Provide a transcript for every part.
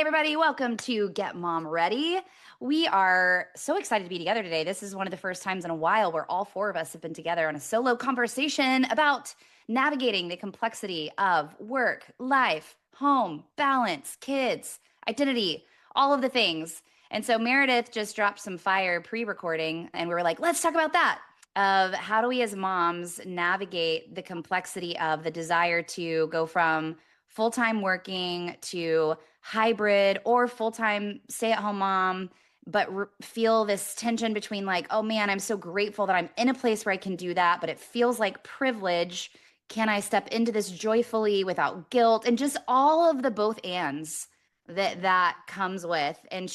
Everybody, welcome to Get Mom Ready. We are so excited to be together today. This is one of the first times in a while where all four of us have been together on a solo conversation about navigating the complexity of work, life, home, balance, kids, identity, all of the things. And so Meredith just dropped some fire pre-recording, and we were like, let's talk about that. Of how do we as moms navigate the complexity of the desire to go from full-time working to hybrid or full-time stay-at-home mom, but feel this tension between like, oh man, I'm so grateful that I'm in a place where I can do that, but it feels like privilege. Can I step into this joyfully without guilt? And just all of the both ands that comes with. And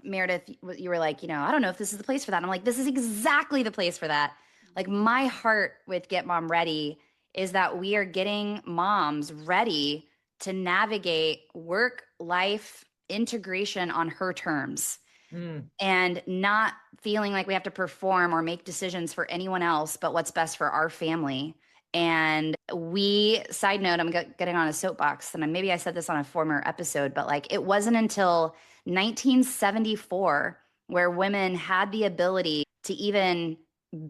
Meredith, you were like, I don't know if this is the place for that. And I'm like, this is exactly the place for that. Like my heart with Get Mom Ready is that we are getting moms ready to navigate work life integration on her terms and not feeling like we have to perform or make decisions for anyone else but what's best for our family. And side note, I'm getting on a soapbox, and maybe I said this on a former episode, but like it wasn't until 1974 where women had the ability to even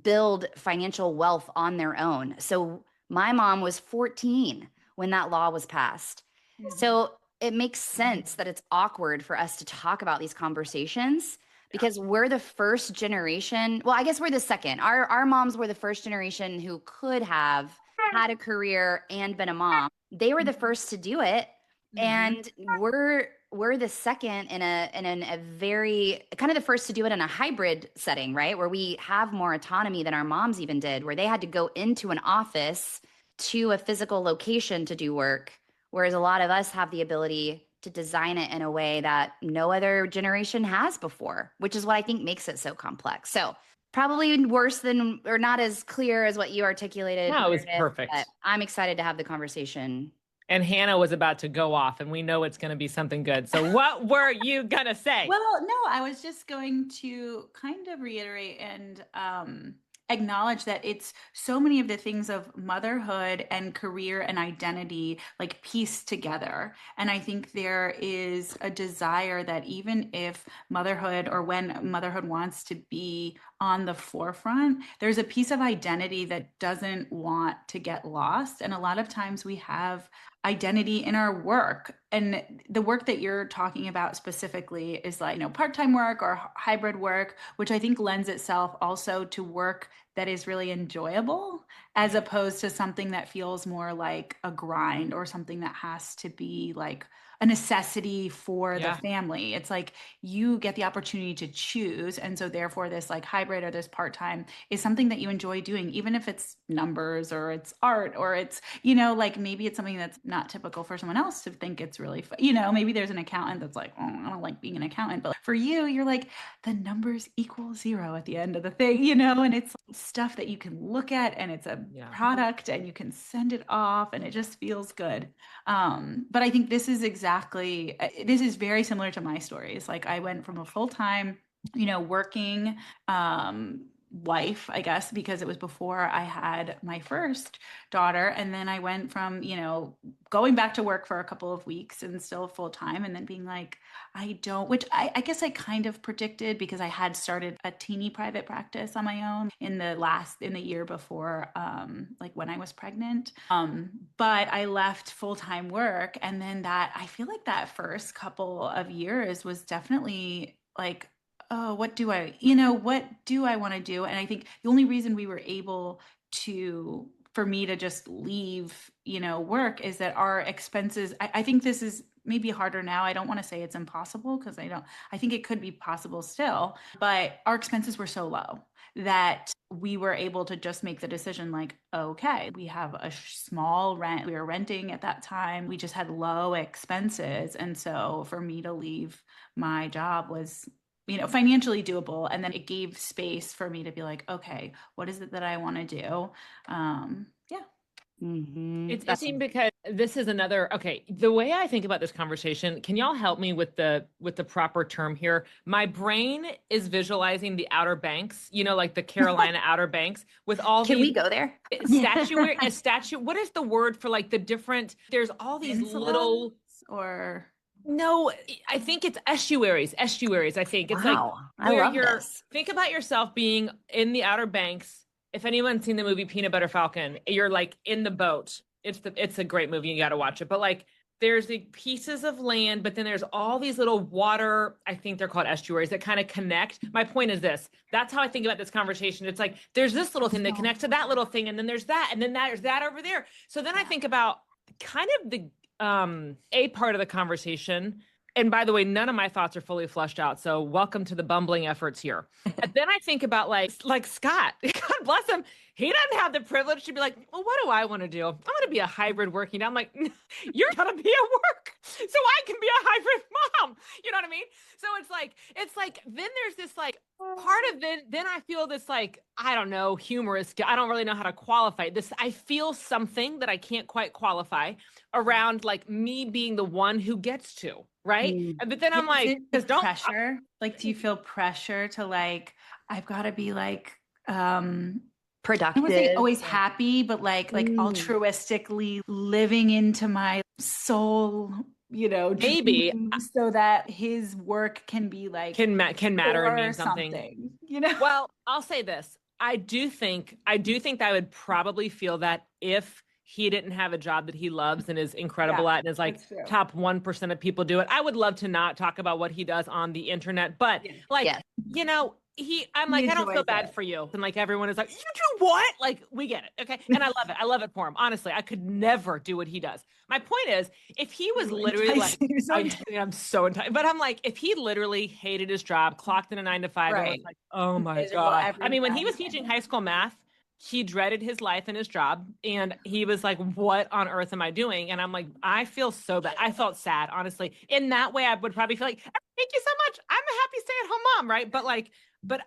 build financial wealth on their own. So my mom was 14 when that law was passed. So it makes sense that it's awkward for us to talk about these conversations because we're the first generation. Well, I guess we're the second. Our moms were the first generation who could have had a career and been a mom. They were the first to do it. And we're the second in a very kind of the first to do it in a hybrid setting, right? Where we have more autonomy than our moms even did, where they had to go into an office to a physical location to do work. Whereas a lot of us have the ability to design it in a way that no other generation has before, which is what I think makes it so complex. So probably worse than, or not as clear as what you articulated. No, it was perfect. But I'm excited to have the conversation. And Hannah was about to go off, and we know it's going to be something good. So what were you going to say? Well, no, I was just going to kind of reiterate and acknowledge that it's so many of the things of motherhood and career and identity like pieced together. And I think there is a desire that even if motherhood or when motherhood wants to be on the forefront, there's a piece of identity that doesn't want to get lost. And a lot of times we have identity in our work. And the work that you're talking about specifically is like, part-time work or hybrid work, which I think lends itself also to work that is really enjoyable as opposed to something that feels more like a grind or something that has to be like a necessity for the family. It's like you get the opportunity to choose. And so therefore this like hybrid or this part-time is something that you enjoy doing, even if it's numbers or it's art or it's, like maybe it's something that's not typical for someone else to think it's really fun. Maybe there's an accountant that's like, oh, I don't like being an accountant. But for you, you're like, the numbers equal 0 at the end of the thing, and it's stuff that you can look at and it's a product and you can send it off and it just feels good. But I think this is very similar to my stories. Like I went from a full-time, working wife, I guess, because it was before I had my first daughter. And then I went from, going back to work for a couple of weeks and still full-time and then being like, which I guess I kind of predicted because I had started a teeny private practice on my own in the year before, like when I was pregnant. But I left full-time work. And then I feel like that first couple of years was definitely like, oh, what do I want to do? And I think the only reason we were able for me to just leave, work is that our expenses, I think this is maybe harder now. I don't want to say it's impossible because I think it could be possible still, but our expenses were so low that we were able to just make the decision like, okay, we have a small rent. We were renting at that time. We just had low expenses. And so for me to leave my job was financially doable. And then it gave space for me to be like, okay, what is it that I want to do? It's interesting because this is the way I think about this conversation, can y'all help me with the proper term here? My brain is visualizing the Outer Banks, like the Carolina Outer Banks with all Can we go there? What is the word for like the different, there's all these little, or No, I think it's estuaries. Estuaries, I think. It's like Wow, I where love you're, this. think about yourself being in the Outer Banks. If anyone's seen the movie Peanut Butter Falcon, you're like in the boat. It's a great movie. You got to watch it. But like there's the pieces of land, but then there's all these little water, I think they're called estuaries that kind of connect. My point is this. That's how I think about this conversation. It's like there's this little thing that connects to that little thing, and then there's that, and then there's that over there. So then I think about kind of the a part of the conversation. And by the way, none of my thoughts are fully fleshed out. So welcome to the bumbling efforts here. And then I think about like Scott, God bless him. He doesn't have the privilege to be like, well, what do I want to do? I want to be a hybrid working. I'm like, you're gonna be at work, so I can be a hybrid mom. You know what I mean? So it's like then there's this like part of it. Then I feel this like, I don't know, humorous. I don't really know how to qualify this. I feel something that I can't quite qualify around like me being the one who gets to, right? But then I'm like, because don't pressure. Like, do you feel pressure to like, I've got to be like, I would say Productive. always happy, but like altruistically living into my soul, maybe dreams so that his work can be like can matter and or mean something. Well, I'll say this. I do think that I would probably feel that if he didn't have a job that he loves and is incredible at and is like top 1% of people do it. I would love to not talk about what he does on the internet, but like, I'm like, I don't feel bad for you. And like, everyone is like, you do what? Like, we get it. Okay. And I love it. I love it for him. Honestly, I could never do what he does. My point is, if he was literally like, I'm so entitled, but I'm like, if he literally hated his job, clocked in a 9 to 5, and was like, oh my God. I mean, when he was teaching high school math, he dreaded his life and his job. And he was like, what on earth am I doing? And I'm like, I feel so bad. I felt sad, honestly. In that way, I would probably feel like, thank you so much. I'm a happy stay-at-home mom, right? But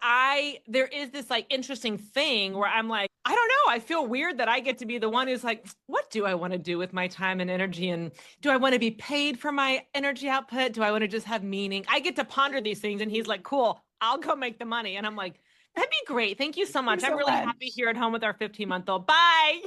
there is this like interesting thing where I'm like, I don't know. I feel weird that I get to be the one who's like, what do I want to do with my time and energy? And do I want to be paid for my energy output? Do I want to just have meaning? I get to ponder these things. And he's like, cool, I'll go make the money. And I'm like, that'd be great. Thank you so much. I'm really happy here at home with our 15-month-old. Bye.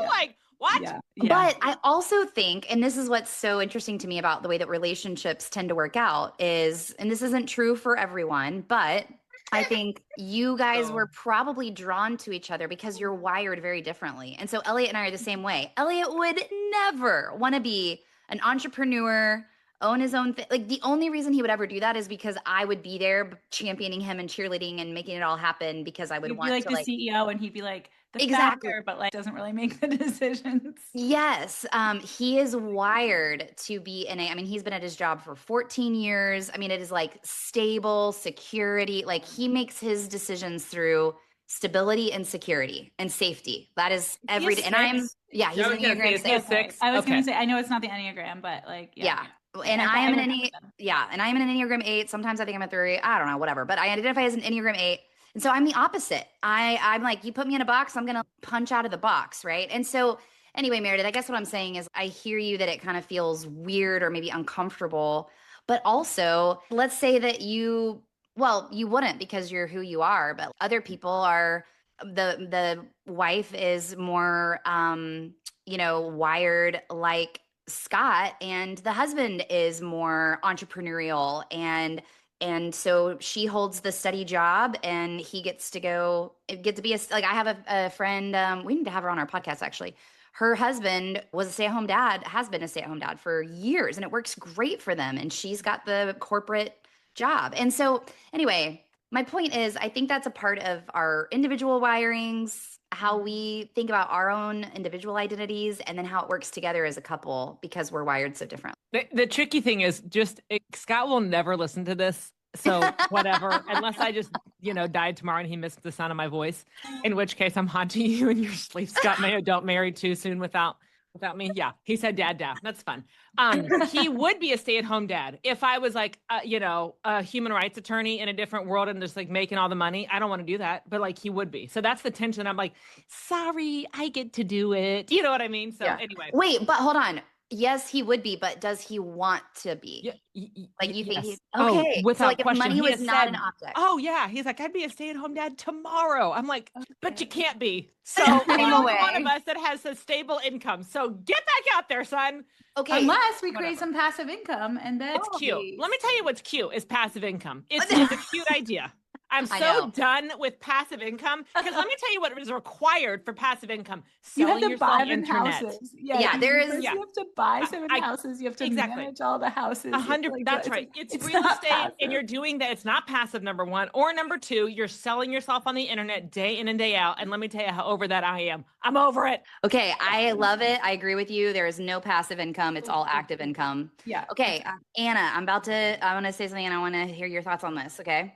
Like what? Yeah. But I also think, and this is what's so interesting to me about the way that relationships tend to work out is, and this isn't true for everyone, but I think you guys were probably drawn to each other because you're wired very differently. And so Elliot and I are the same way. Elliot would never want to be an entrepreneur, own his own thing. Like the only reason he would ever do that is because I would be there championing him and cheerleading and making it all happen because I would You'd want be like to the like CEO and he'd be like the exactly founder, but like doesn't really make the decisions. Yes, he is wired to be in a, I mean, he's been at his job for 14 years. I mean, it is like stable security. Like he makes his decisions through stability and security and safety. That is every day. And he's an Enneagram 6. I was going to say, I know it's not the Enneagram, but like, And I am an Enneagram 8. Sometimes I think I'm a 3. I don't know, whatever. But I identify as an Enneagram 8. And so I'm the opposite. I'm like, you put me in a box, I'm going to punch out of the box, right? And so anyway, Meredith, I guess what I'm saying is I hear you that it kind of feels weird or maybe uncomfortable. But also, let's say that you wouldn't because you're who you are, but other people are, the wife is more, wired like Scott, and the husband is more entrepreneurial and so she holds the steady job and he gets to be like, I have a friend, we need to have her on our podcast actually. Her husband was a stay-at-home dad, has been a stay-at-home dad for years, and it works great for them. And she's got the corporate job. And so anyway, my point is, I think that's a part of our individual wirings, how we think about our own individual identities, and then how it works together as a couple because we're wired so differently. The tricky thing is Scott will never listen to this. So whatever, unless I just, died tomorrow and he missed the sound of my voice, in which case I'm haunting you in your sleep. Scott Mayo, don't marry too soon without me. Yeah. He said, dad. That's fun. He would be a stay-at-home dad. If I was like, a human rights attorney in a different world and just like making all the money, I don't want to do that, but like he would be. So that's the tension. I'm like, sorry, I get to do it. You know what I mean? So anyway. Wait, but hold on. Yes, he would be, but does he want to be? Yeah, Like, you think yes. he's Oh, okay. So, like, without if question. money He was has not an said, object. oh yeah, he's like, I'd be a stay-at-home dad tomorrow. I'm like, but you Okay. can't be. So I he's know. the one of Why? us that has a stable income. So get back out there, son. Okay. Unless we create Whatever. some passive income and It's then cute. we Let me tell you stay. what's cute is passive income. It's a cute idea. I'm I so know. done with passive income because let me tell you what is required for passive income: You have selling to yourself on buy the them internet. houses. Yeah, Yeah, there you is. first Yeah, you have to buy I, 7 houses. You have to exactly. manage all the A houses. You have to hundred. like That's right. It's it's real not estate, and passive. you're doing that. It's not passive. Number one, or number two, you're selling yourself on the internet day in and day out. And let me tell you how over that I am. I'm over it. Okay, I love it. I agree with you. There is no passive income. It's all active income. Yeah, it's Okay, Anna, I want to say something and I want to hear your thoughts on this, okay?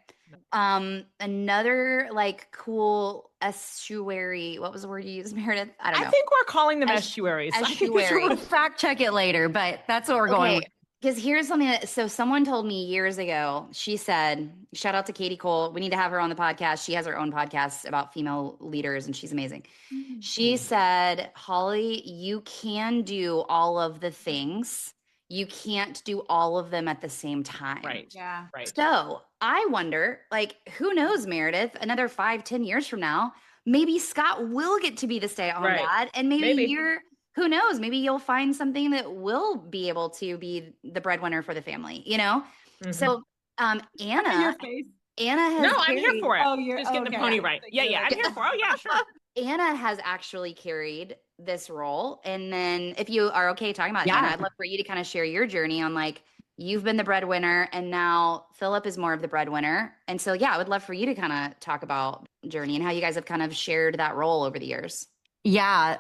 Another like cool estuary. What was the word you used, Meredith? I don't I know. think we're calling them Es- estuaries. I think it's Estuary. We'll fact check it later, but that's what we're going Okay, with. because here's something so someone told me years ago. She said, shout out to Katie Cole. We need to have her on the podcast. She has her own podcast about female leaders and she's amazing. She said, Holly, you can do all of the things. You can't do all of them at the same time. right. yeah. Right. So I wonder, like, who knows, Meredith, another 5-10 years from now, maybe Scott will get to be the stay-at-home Right. dad. And maybe Maybe. who knows, maybe you'll find something that will be able to be the breadwinner for the family, you know? Mhm. So Your Anna face. No, has I'm here carried for it. Oh, you're Just getting the okay. pony right. Yeah, You're yeah, like- I'm here for it. Oh, yeah, sure. Anna has actually carried this role. And then if you are okay talking about Yeah. Anna, I'd love for you to kind of share your journey on like you've been the breadwinner and now Philip is more of the breadwinner. And so yeah, I would love for you to kind of talk about journey and how you guys have kind of shared that role over the years. Yeah,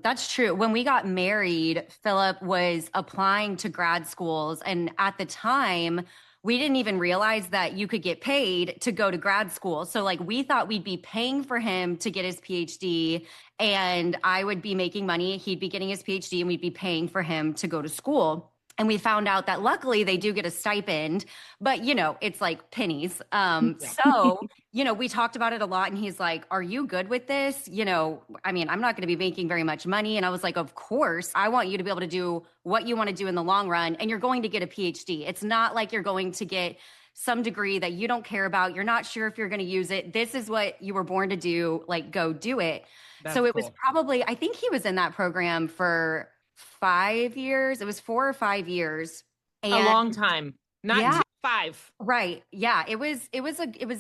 that's true. When we got married, Philip was applying to grad schools. And at the time, we didn't even realize that you could get paid to go to grad school. So, like, we thought we'd be paying for him to get his PhD, and I would be making money. He'd be getting his PhD, and we'd be paying for him to go to school. And we found out that luckily they do get a stipend, but it's like pennies. So, we talked about it a lot and he's like, are you good with this? I mean, I'm not going to be making very much money. And I was like, of course, I want you to be able to do what you want to do in the long run. And you're going to get a PhD. It's not like you're going to get some degree that you don't care about. You're not sure if you're going to use it. This is what you were born to do. Like, go do it. That's So it was cool. probably, I think he was in that program for 5 years. It was 4 or 5 years. A And long time. Not Yeah. 5. right. Yeah. It was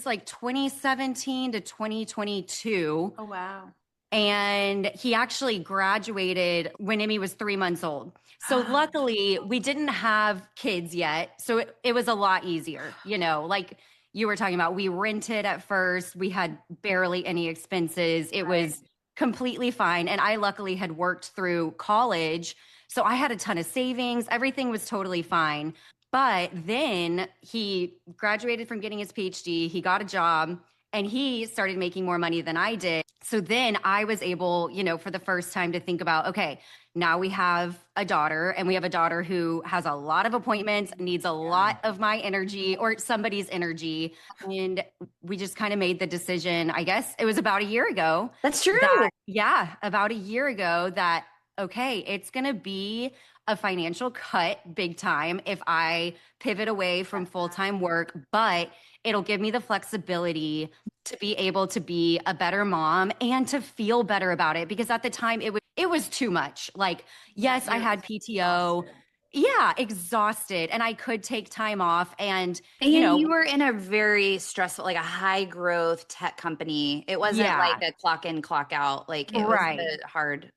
like 2017 to 2022. Oh wow. And he actually graduated when Emmy was 3 months old. So luckily we didn't have kids yet. So it was a lot easier, like you were talking about. We rented at first. We had barely any expenses. It was completely fine. And I luckily had worked through college. So I had a ton of savings. Everything was totally fine. But then he graduated from getting his PhD. He got a job and he started making more money than I did. So then I was able, for the first time to think about, okay, now we have a daughter and we have a daughter who has a lot of appointments, needs a lot of my energy or somebody's energy. And we just kind of made the decision, I guess it was about a year ago. That's true. About a year ago that, okay, it's going to be a financial cut big time if I pivot away from full-time work, but it'll give me the flexibility to be able to be a better mom and to feel better about it. Because at the time it was too much. Like, yes, I had PTO. Yeah, exhausted. And I could take time off. And you were in a very stressful, like a high growth tech company. It wasn't like a clock in, clock out. Like it was a hard,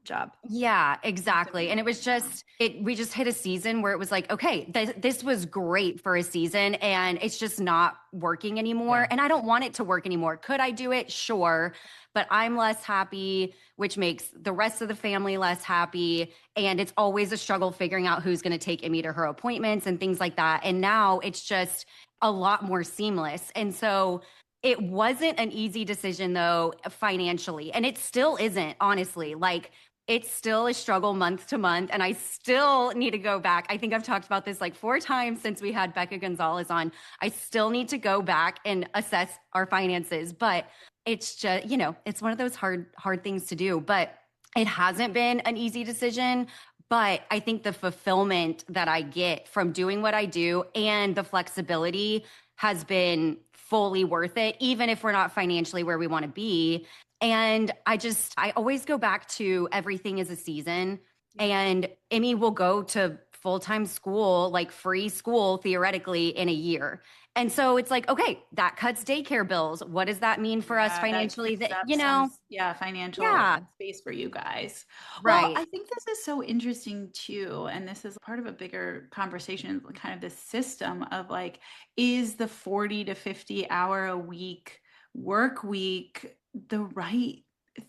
job. Yeah, exactly. And it was just, we just hit a season where it was like, okay, this was great for a season and it's just not working anymore. Yeah. And I don't want it to work anymore. Could I do it? Sure. But I'm less happy, which makes the rest of the family less happy. And it's always a struggle figuring out who's going to take Emmy to her appointments and things like that. And now it's just a lot more seamless. And so it wasn't an easy decision though, financially. And it still isn't, honestly. Like, it's still a struggle month to month. And I still need to go back. I think I've talked about this like 4 times since we had Becca Gonzalez on. I still need to go back and assess our finances. But it's just, it's one of those hard things to do. But it hasn't been an easy decision. But I think the fulfillment that I get from doing what I do and the flexibility has been fully worth it, even if we're not financially where we want to be. And I always go back to everything is a season. And Emmy will go to full time school, like free school, theoretically, in a year. And so it's like, okay, that cuts daycare bills. What does that mean for us Yeah, that financially? frees That, up you some, know, yeah, financial yeah, space for you guys. Well, right. I think this is so interesting too, and this is part of a bigger conversation, kind of this system of like, is the 40 to 50 hour a week work week the right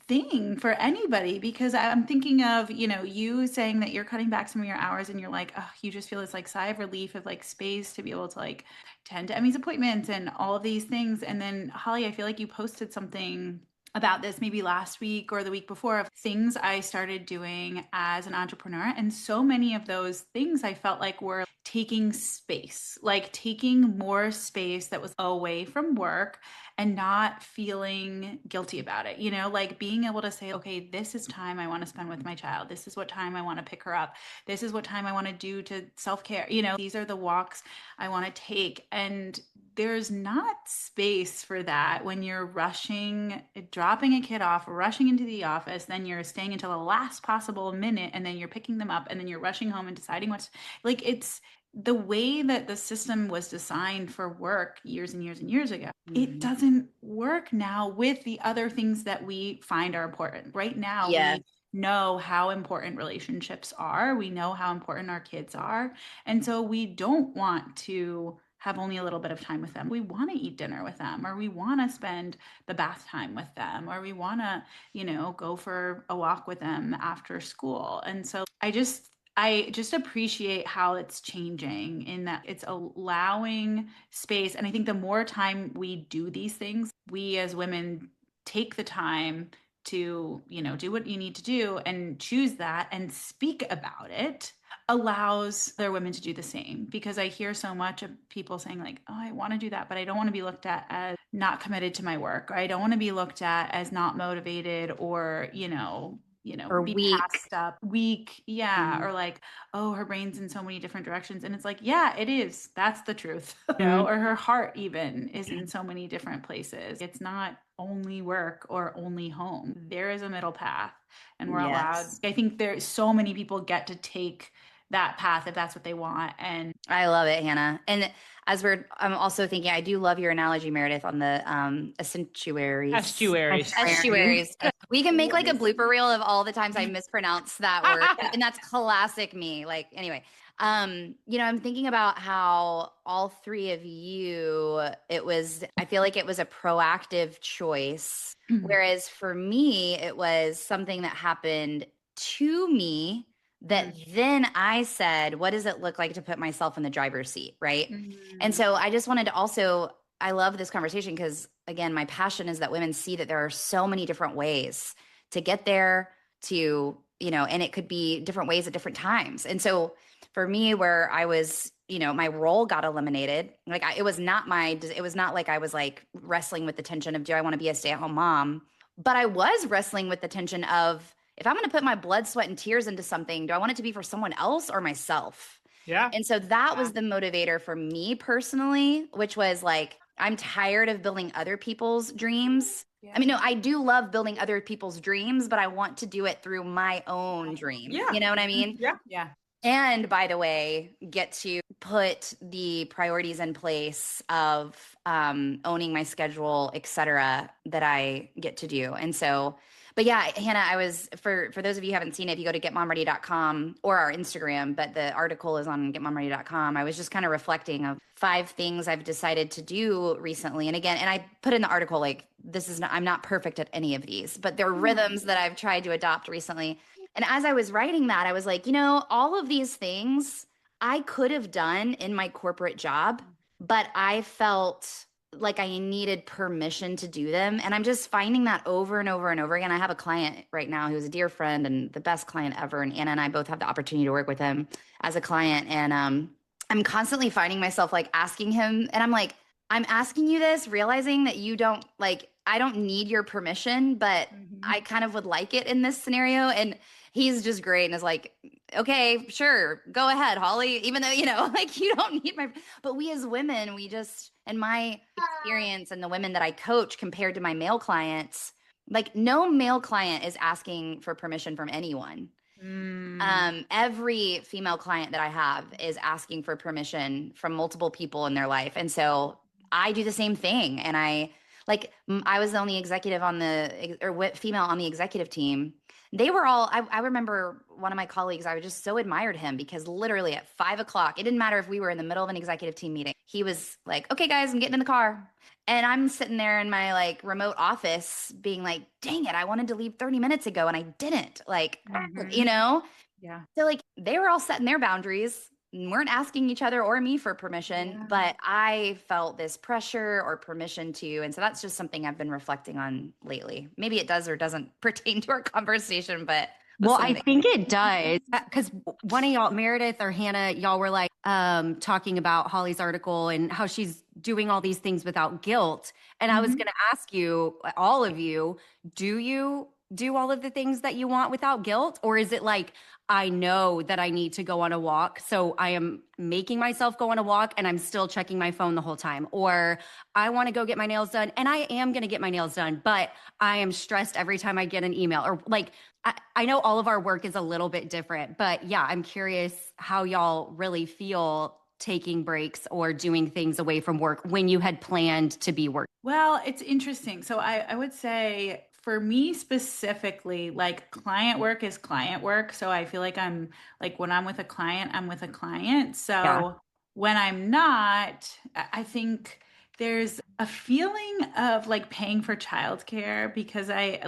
thing for anybody? Because I'm thinking of, you saying that you're cutting back some of your hours and you're like, oh, you just feel this like sigh of relief of like space to be able to like tend to Emmy's appointments and all of these things. And then Holly, I feel like you posted something about this maybe last week or the week before of things I started doing as an entrepreneur. And so many of those things I felt like were taking space, like taking more space that was away from work and not feeling guilty about it, like being able to say, okay, this is time I want to spend with my child. This is what time I want to pick her up. This is what time I want to do to self-care. These are the walks I want to take. And there's not space for that when you're rushing, dropping a kid off, rushing into the office, then you're staying until the last possible minute, and then you're picking them up, and then you're rushing home and deciding what's like it's the way that the system was designed for work years and years and years ago. It doesn't work now with the other things that we find are important. Right now, Yeah. we know how important relationships are. We know how important our kids are. And so we don't want to have only a little bit of time with them. We want to eat dinner with them, or we want to spend the bath time with them, or we want to, go for a walk with them after school. And so I just appreciate how it's changing in that it's allowing space. And I think the more time we do these things, we as women take the time to, do what you need to do and choose that and speak about it allows other women to do the same. Because I hear so much of people saying like, oh, I want to do that, but I don't want to be looked at as not committed to my work, or I don't want to be looked at as not motivated, or Or be weak. passed up, weak, yeah, Mhm. or like, oh, her brain's in so many different directions. And it's like, yeah, it is, that's the truth. Mhm. Or her heart even is in so many different places. It's not only work or only home. There is a middle path, and we're allowed. Yes. I think there's so many people get to take that path if that's what they want. And I love it, Hannah. And I'm also thinking, I do love your analogy, Meredith, on the estuaries. Estuaries. Estuaries. We can make like what a is blooper reel of all the times I mispronounce that word. yeah. And that's classic me. Like, anyway, I'm thinking about how all three of you, I feel like it was a proactive choice. Whereas for me, it was something that happened to me that then I said, what does it look like to put myself in the driver's seat? Right. And so I just wanted to also, I love this conversation because, again, my passion is that women see that there are so many different ways to get there, and it could be different ways at different times. And so for me, where I was, my role got eliminated, like it was not like I was like wrestling with the tension of, do I want to be a stay-at-home mom? But I was wrestling with the tension of, if I'm going to put my blood, sweat, and tears into something, do I want it to be for someone else or myself? Yeah. And so that was the motivator for me personally, which was like, I'm tired of building other people's dreams. I mean, no, I do love building other people's dreams, but I want to do it through my own dream. Yeah. You know what I mean? Yeah. Yeah. And by the way, get to put the priorities in place of owning my schedule, et cetera, that I get to do. And so, but yeah, Hannah, I was, for those of you who haven't seen it, if you go to getmomready.com or our Instagram, but the article is on getmomready.com. I was just kind of reflecting of 5 things I've decided to do recently. And again, and I put in the article, like, I'm not perfect at any of these, but there are rhythms that I've tried to adopt recently. And as I was writing that, I was like, all of these things I could have done in my corporate job, but I felt like I needed permission to do them. And I'm just finding that over and over and over again. I have a client right now who's a dear friend and the best client ever. And Anna and I both have the opportunity to work with him as a client. And I'm constantly finding myself like asking him, and I'm like, I'm asking you this, realizing that you don't like, I don't need your permission, but I kind of would like it in this scenario. And he's just great and is like, okay, sure, go ahead, Holly, even though, like you don't need my, but we as women, we just, and my experience and the women that I coach compared to my male clients, like no male client is asking for permission from anyone. Every female client that I have is asking for permission from multiple people in their life. And so I do the same thing. And I was the only executive on female on the executive team. They were all, I remember one of my colleagues, I just so admired him because literally at 5 o'clock, it didn't matter if we were in the middle of an executive team meeting. He was like, okay, guys, I'm getting in the car. And I'm sitting there in my like remote office being like, dang it, I wanted to leave 30 minutes ago and I didn't. Like, Yeah. So like they were all setting their boundaries and weren't asking each other or me for permission, but I felt this pressure or permission to. And so that's just something I've been reflecting on lately. Maybe it does or doesn't pertain to our conversation, but well, I think it does because one of y'all, Meredith or Hannah, y'all were like talking about Holly's article and how she's doing all these things without guilt. And I was going to ask you, all of you, do you do all of the things that you want without guilt? Or is it like, I know that I need to go on a walk, so I am making myself go on a walk and I'm still checking my phone the whole time? Or I want to go get my nails done and I am going to get my nails done, but I am stressed every time I get an email. Or like, I know all of our work is a little bit different, but yeah, I'm curious how y'all really feel taking breaks or doing things away from work when you had planned to be working. Well, it's interesting. So I would say for me specifically, like client work is client work. So I feel like I'm like when I'm with a client, I'm with a client. So when I'm not, I think there's a feeling of like paying for childcare because I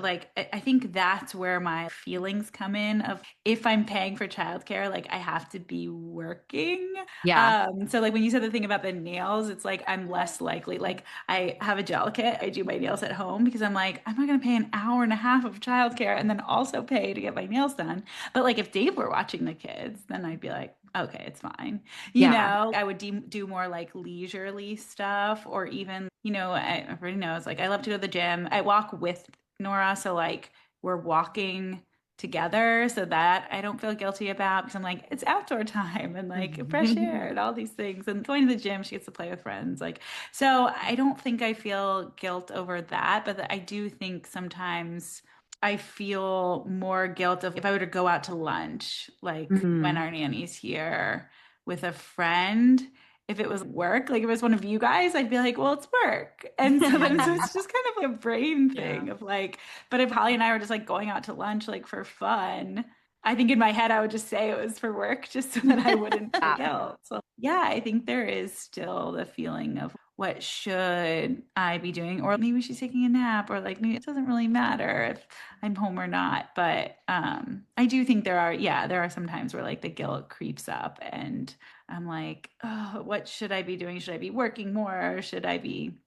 think that's where my feelings come in of if I'm paying for childcare, like I have to be working. So like when you said the thing about the nails, it's like I'm less likely. Like I have a gel kit, I do my nails at home because I'm like, I'm not gonna pay an hour and a half of childcare and then also pay to get my nails done. But like if Dave were watching the kids, then I'd be like, okay, it's fine. I would do more like leisurely stuff or even, everybody knows, like I love to go to the gym. I walk with Nora. So like we're walking together so that I don't feel guilty about because I'm like, it's outdoor time and like fresh air and all these things. And going to the gym, she gets to play with friends. Like, so I don't think I feel guilt over that, but I do think sometimes I feel more guilt of if I were to go out to lunch, like when our nanny's here with a friend, if it was work, like if it was one of you guys, I'd be like, well, it's work. And so then so it's just kind of like a brain thing of like, but if Holly and I were just like going out to lunch, like for fun, I think in my head, I would just say it was for work just so that I wouldn't feel guilt. So yeah, I think there is still the feeling of what should I be doing? Or maybe she's taking a nap, or like maybe it doesn't really matter if I'm home or not. But I do think there are some times where like the guilt creeps up and I'm like, oh, what should I be doing? Should I be working more? Or should I be,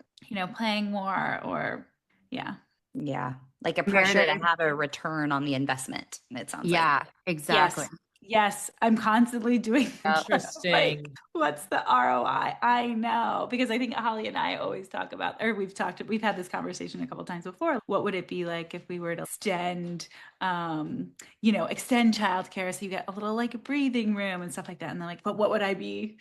playing more? Or yeah. Yeah. Like a pressure to have a return on the investment, it sounds like. Exactly. Yes, I'm constantly doing Interesting. like, what's the ROI? I know, because I think Holly and I always talk about, or we've had this conversation a couple times before. What would it be like if we were to extend childcare so you get a little like a breathing room and stuff like that? And they're like, but what would I be,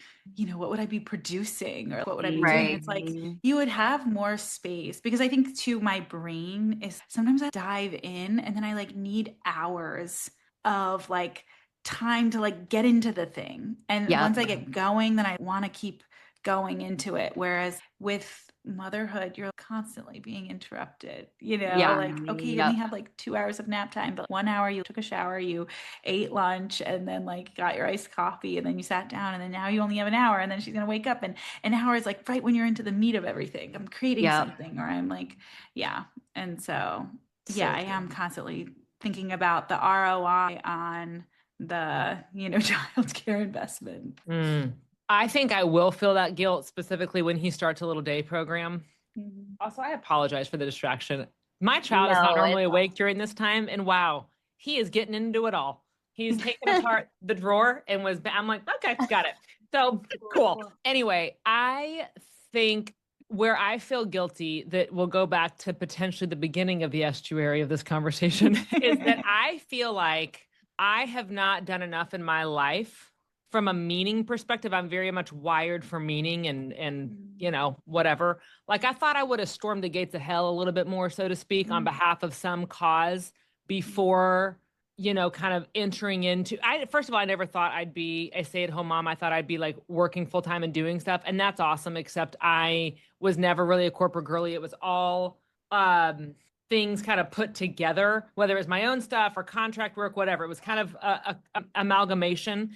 what would I be producing or what would I be doing? It's like you would have more space because I think too, my brain is sometimes I dive in and then I like need hours of like time to like get into the thing. And once I get going, then I want to keep going into it. Whereas with motherhood, you're constantly being interrupted, like, okay, you only have like 2 hours of nap time, but 1 hour you took a shower, you ate lunch and then like got your iced coffee and then you sat down and then now you only have an hour and then she's going to wake up and an hour is like right when you're into the meat of everything. I'm creating something or I'm like, And so I am constantly thinking about the ROI on the childcare investment. I think I will feel that guilt specifically when he starts a little day program. Also, I apologize for the distraction. My child is not normally awake during this time, and wow, he is getting into it all. He's taking apart the drawer and I'm like, okay, got it. So cool. Anyway, I think where I feel guilty that will go back to potentially the beginning of the estuary of this conversation is that I feel like I have not done enough in my life from a meaning perspective. I'm very much wired for meaning and you know, whatever. Like I thought I would have stormed the gates of hell a little bit more, so to speak, on behalf of some cause before, you know, kind of entering into first of all, I never thought I'd be a stay-at-home mom. I thought I'd be like working full-time and doing stuff. And that's awesome, except I was never really a corporate girly. It was all things kind of put together, whether it was my own stuff or contract work, whatever. It was kind of a amalgamation.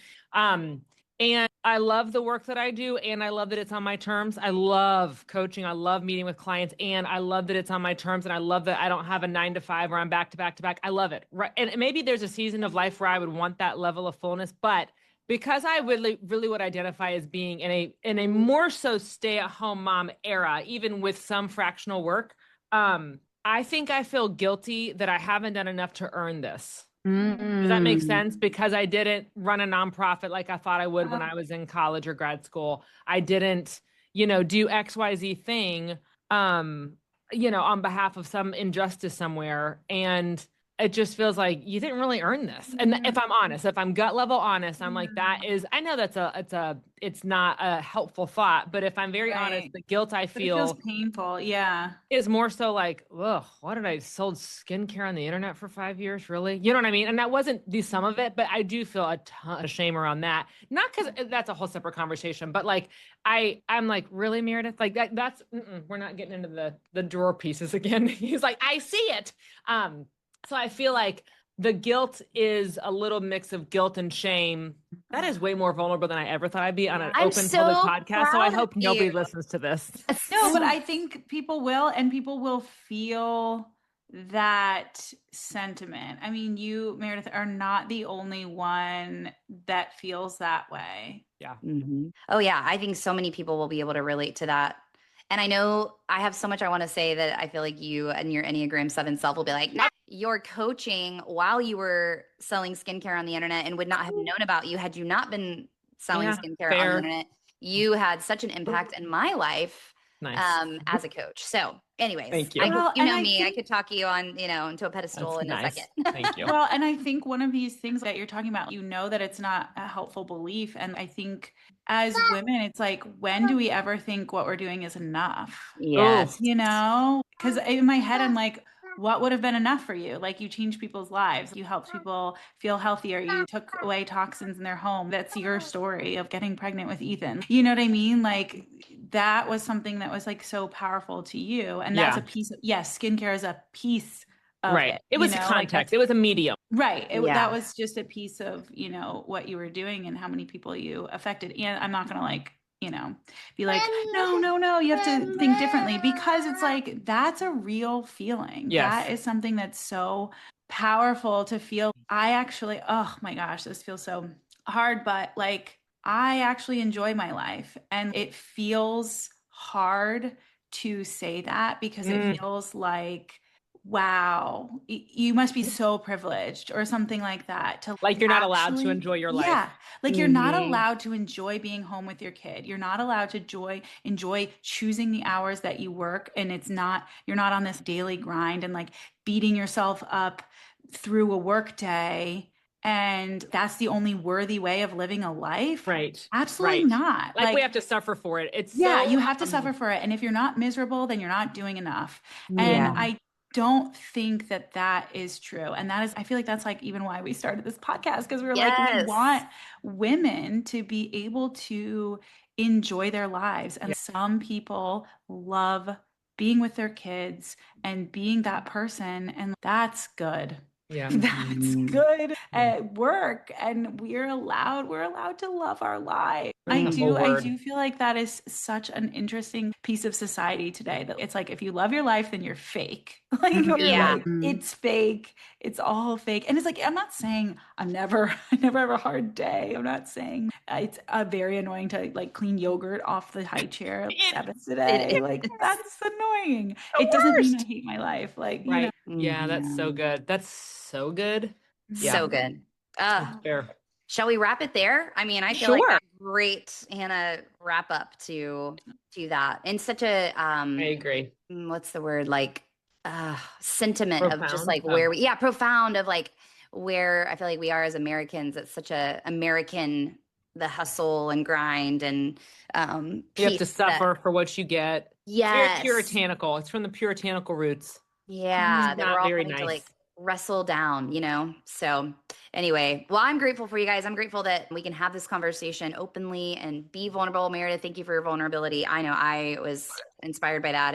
And I love the work that I do, and I love that it's on my terms. I love coaching. I love meeting with clients, and I love that it's on my terms. And I love that I don't have a 9 to 5 where I'm back to back to back. I love it. Right. And maybe there's a season of life where I would want that level of fullness, but because I really would identify as being in a more so stay-at-home mom era, even with some fractional work, I think I feel guilty that I haven't done enough to earn this. Does that make sense? Because I didn't run a nonprofit like I thought I would when I was in college or grad school. I didn't, you know, do XYZ thing, you know, on behalf of some injustice somewhere. And it just feels like you didn't really earn this. And if I'm honest, if I'm gut level honest, I'm like, I know it's not a helpful thought, but if I'm very honest, the guilt I feel it feels painful. Yeah. Is more so like, ugh, what did I sold skincare on the internet for 5 years? Really? You know what I mean? And that wasn't the sum of it, but I do feel a ton of shame around that. Not because that's a whole separate conversation, but like, I'm like, really, Meredith? Like that's, we're not getting into the drawer pieces again. He's like, I see it. So I feel like the guilt is a little mix of guilt and shame. That is way more vulnerable than I ever thought I'd be on an open public podcast. So I hope nobody listens to this. No, but I think people will, and people will feel that sentiment. I mean, you, Meredith, are not the only one that feels that way. Yeah. Mm-hmm. Oh, yeah. I think so many people will be able to relate to that. And I know I have so much I want to say that I feel like you and your Enneagram 7 self will be like, nah, you're coaching while you were selling skincare on the internet and would not have known about you had you not been selling skincare on the internet. You had such an impact in my life as a coach. So anyways, thank you. You know me, I could talk you on, you know, into a pedestal in a second. Thank you. Well, and I think one of these things that you're talking about, you know, that it's not a helpful belief. And I think as women, it's like, when do we ever think what we're doing is enough? Yes. You know, because in my head, I'm like, what would have been enough for you? Like, you changed people's lives. You helped people feel healthier. You took away toxins in their home. That's your story of getting pregnant with Ethan. You know what I mean? Like, that was something that was like so powerful to you. And that's a piece of, yes, skincare is a piece of it. It was context. It was a medium. Right. That was just a piece of, you know, what you were doing and how many people you affected. And I'm not going to like, you know, be like, no, you have to think differently, because it's like, that's a real feeling. Yes. That is something that's so powerful to feel. I actually, oh my gosh, this feels so hard, but like, I actually enjoy my life, and it feels hard to say that because it feels like, wow, you must be so privileged or something like that. To like, you're not allowed to enjoy your life. Yeah. Like, you're not allowed to enjoy being home with your kid. You're not allowed to enjoy choosing the hours that you work. And you're not on this daily grind and like beating yourself up through a work day. And that's the only worthy way of living a life. Right. Absolutely not. Like, we have to suffer for it. It's you have to suffer for it. And if you're not miserable, then you're not doing enough. And I don't think that is true. And that is, I feel like that's like even why we started this podcast, because we were like, we want women to be able to enjoy their lives. And some people love being with their kids and being that person. And that's good. Yeah. That's good at work. And we're allowed to love our life. I do feel like that is such an interesting piece of society today, that it's like, if you love your life, then you're fake. Like, it's fake. It's all fake. And it's like, I'm not saying I never have a hard day. I'm not saying it's very annoying to like clean yogurt off the high chair 7 today. Like, that's annoying. It doesn't mean I hate my life. Like, you know. Yeah, that's so good. That's so good. So good. Fair. Shall we wrap it there? I mean, I feel like that's great, Hannah, wrap up to that. And such a I agree. What's the word? Like sentiment Profound. of just like where profound of like where I feel like we are as Americans. It's such a American, the hustle and grind and You have to piece that, suffer for what you get. It's very yes. puritanical. It's from the puritanical roots. Yeah, It's that we're not all very having to like nice. wrestle down, So, anyway, well, I'm grateful for you guys. I'm grateful that we can have this conversation openly and be vulnerable. Meredith, thank you for your vulnerability. I know I was inspired by that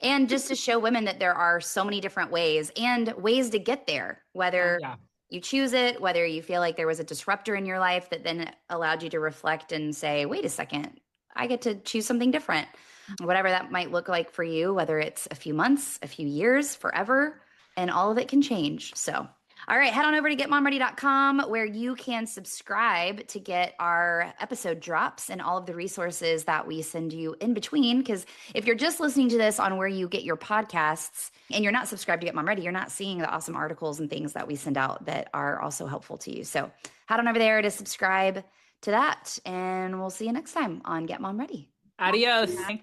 and just to show women that there are so many different ways and ways to get there, whether Yeah. you choose it, whether you feel like there was a disruptor in your life that then allowed you to reflect and say, wait a second, I get to choose something different. Whatever that might look like for you, whether it's a few months, a few years, forever, and all of it can change. So, all right, head on over to getmomready.com where you can subscribe to get our episode drops and all of the resources that we send you in between. Because if you're just listening to this on where you get your podcasts and you're not subscribed to Get Mom Ready, you're not seeing the awesome articles and things that we send out that are also helpful to you. So, head on over there to subscribe to that, and we'll see you next time on Get Mom Ready. Adios. Bye.